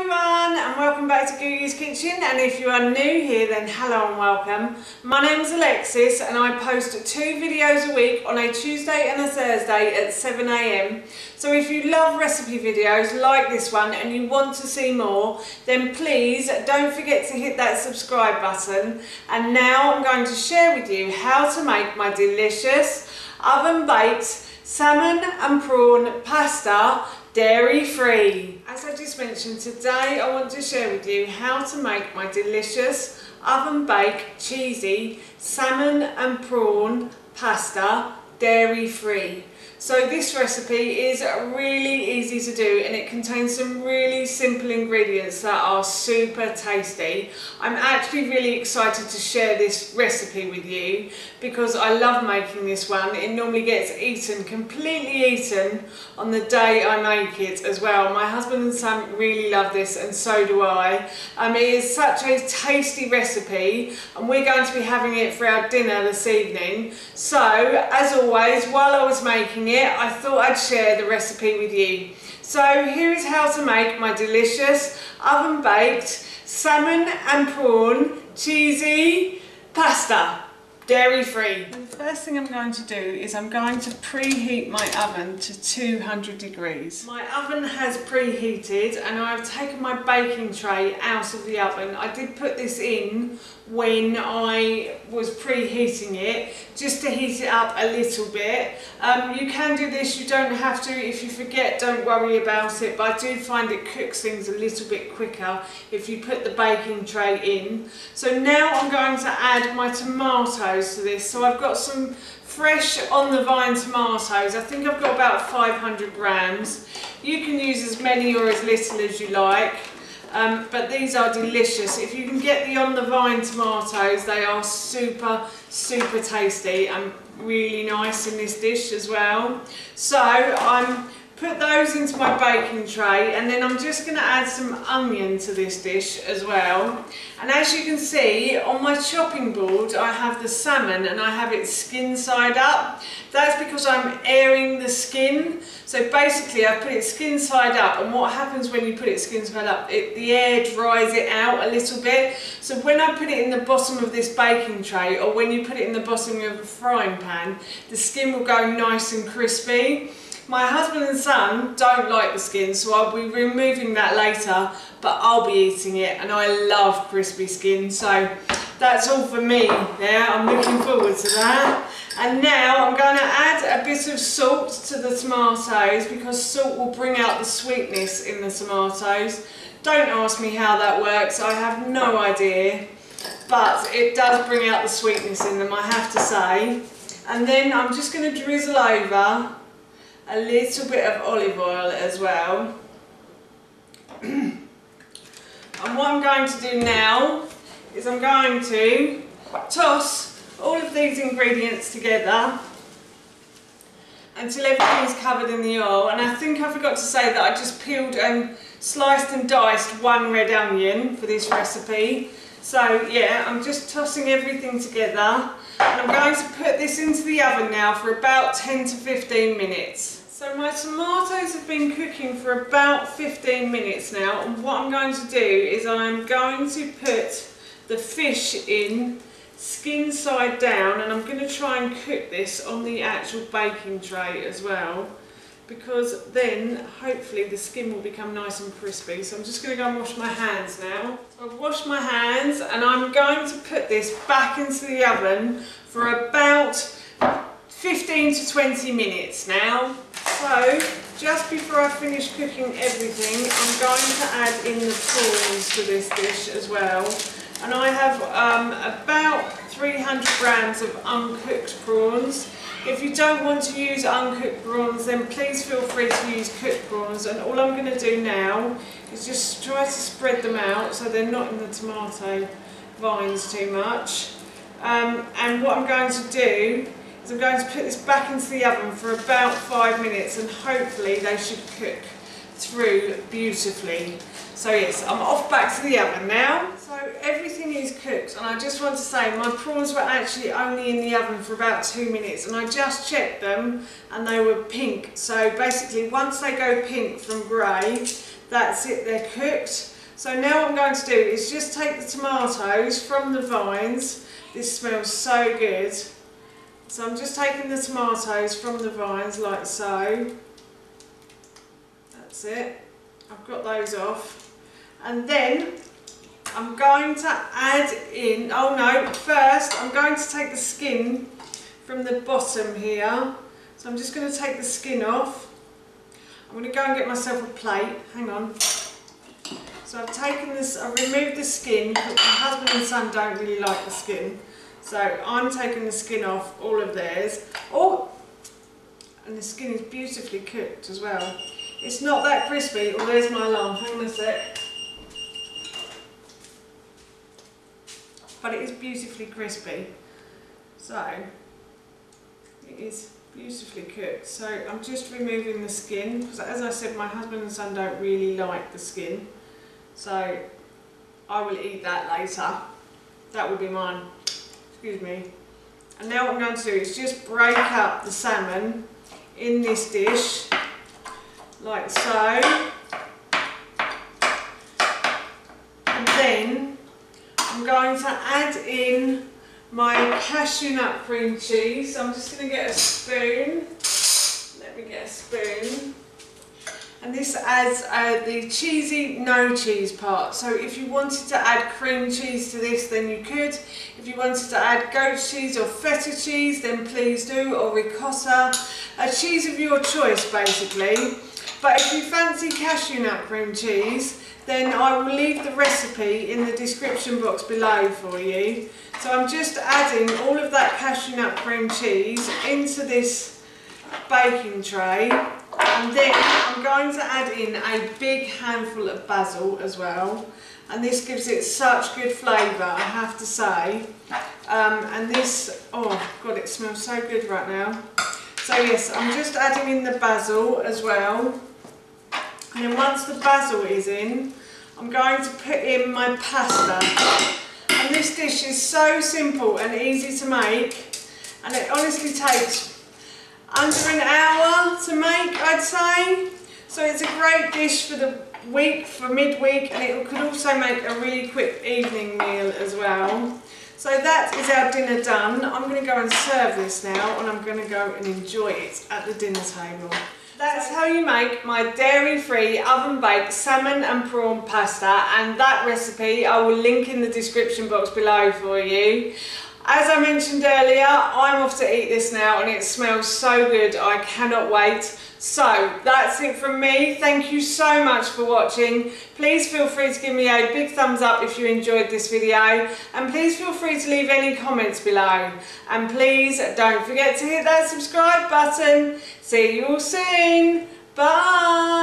everyone and welcome back to Googie's Kitchen, and if you are new here then hello and welcome. My name is Alexis and I post 2 videos a week on a Tuesday and a Thursday at 7 AM. So if you love recipe videos like this one and you want to see more, then please don't forget to hit that subscribe button. And now I'm going to share with you how to make my delicious oven baked salmon and prawn pasta dairy-free. As I just mentioned, today I want to share with you how to make my delicious oven-baked cheesy salmon and prawn pasta dairy-free. So this recipe is really easy to do and it contains some really simple ingredients that are super tasty. I'm actually really excited to share this recipe with you because I love making this one. It normally gets completely eaten on the day I make it as well. My husband and son really love this and so do I. It is such a tasty recipe and we're going to be having it for our dinner this evening. So as always, while I was making it, I thought I'd share the recipe with you. So here is how to make my delicious oven baked salmon and prawn cheesy pasta dairy free. The first thing I'm going to do is I'm going to preheat my oven to 200 degrees. My oven has preheated and I've taken my baking tray out of the oven. I did put this in when I was preheating it just to heat it up a little bit. You can do this, you don't have to. If you forget, don't worry about it, but I do find it cooks things a little bit quicker if you put the baking tray in. So now I'm going to add my tomatoes to this. So I've got some fresh on the vine tomatoes. I think I've got about 500 grams. You can use as many or as little as you like. But these are delicious. If you can get the on the vine tomatoes, they are super tasty and really nice in this dish as well. So I'm put those into my baking tray and then I'm just going to add some onion to this dish as well. And as you can see on my chopping board I have the salmon and I have it skin side up. That's because I'm airing the skin. So basically I put it skin side up, and what happens when you put it skin side up, the air dries it out a little bit. So when I put it in the bottom of this baking tray, or when you put it in the bottom of a frying pan, the skin will go nice and crispy. My husband and son don't like the skin, so I'll be removing that later, but I'll be eating it and I love crispy skin, so that's all for me there. I'm looking forward to that. And now I'm going to add a bit of salt to the tomatoes because salt will bring out the sweetness in the tomatoes. Don't ask me how that works, I have no idea, but it does bring out the sweetness in them, I have to say. And then I'm just going to drizzle over a little bit of olive oil as well. And what I'm going to do now is I'm going to toss all of these ingredients together until everything is covered in the oil. And I think I forgot to say that I just peeled and sliced and diced 1 red onion for this recipe. So yeah, I'm just tossing everything together and I'm going to put this into the oven now for about 10 to 15 minutes. So my tomatoes have been cooking for about 15 minutes now, and what I'm going to do is I'm going to put the fish in skin side down, and I'm going to try and cook this on the actual baking tray as well, because then hopefully the skin will become nice and crispy. So I'm just going to go and wash my hands now. So I've washed my hands and I'm going to put this back into the oven for about 15 to 20 minutes now. So just before I finish cooking everything, I'm going to add in the prawns to this dish as well. And I have about 300 grams of uncooked prawns. If you don't want to use uncooked prawns, then please feel free to use cooked prawns. And all I'm going to do now is just try to spread them out so they're not in the tomato vines too much. And what I'm going to do is I'm going to put this back into the oven for about 5 minutes and hopefully they should cook through beautifully. So yes, I'm off back to the oven now. So everything is cooked, and I just want to say my prawns were actually only in the oven for about 2 minutes and I just checked them and they were pink. So basically once they go pink from grey, That's it, they're cooked. So now what I'm going to do is just take the tomatoes from the vines. This smells so good. So I'm just taking the tomatoes from the vines like so. That's it. I've got those off. And then I'm going to add in, oh no, first I'm going to take the skin from the bottom here. So I'm just going to take the skin off. I'm going to go and get myself a plate. Hang on. So I've taken this, I've removed the skin, but my husband and son don't really like the skin. So I'm taking the skin off all of theirs. Oh, and the skin is beautifully cooked as well. It's not that crispy. Oh, there's my alarm. Hang on a sec. But it is beautifully crispy. So it is beautifully cooked. So I'm just removing the skin because, as I said, my husband and son don't really like the skin. So I will eat that later. That will be mine. Excuse me. And now what I'm going to do is just break up the salmon in this dish, like so. And then I'm going to add in my cashew nut cream cheese. So I'm just going to get a spoon. Let me get a spoon. And this adds the cheesy no cheese part. So if you wanted to add cream cheese to this, then you could. If you wanted to add goat cheese or feta cheese, then please do, or ricotta. A cheese of your choice, basically. But if you fancy cashew nut cream cheese, then I will leave the recipe in the description box below for you. So I'm just adding all of that cashew nut cream cheese into this baking tray. And then I'm going to add in a big handful of basil as well. And this gives it such good flavour, I have to say. And this, oh God, it smells so good right now. So yes, I'm just adding in the basil as well. And then once the basil is in, I'm going to put in my pasta. And this dish is so simple and easy to make. And it honestly takes under an hour to make, I'd say. So it's a great dish for the week, for midweek, and it could also make a really quick evening meal as well. So that is our dinner done. I'm going to go and serve this now, and I'm going to go and enjoy it at the dinner table. That's how you make my dairy-free oven-baked salmon and prawn pasta, and that recipe I will link in the description box below for you. As I mentioned earlier, I'm off to eat this now and it smells so good, I cannot wait. So that's it from me. Thank you so much for watching. Please feel free to give me a big thumbs up if you enjoyed this video, and please feel free to leave any comments below. And please don't forget to hit that subscribe button. See you all soon. Bye.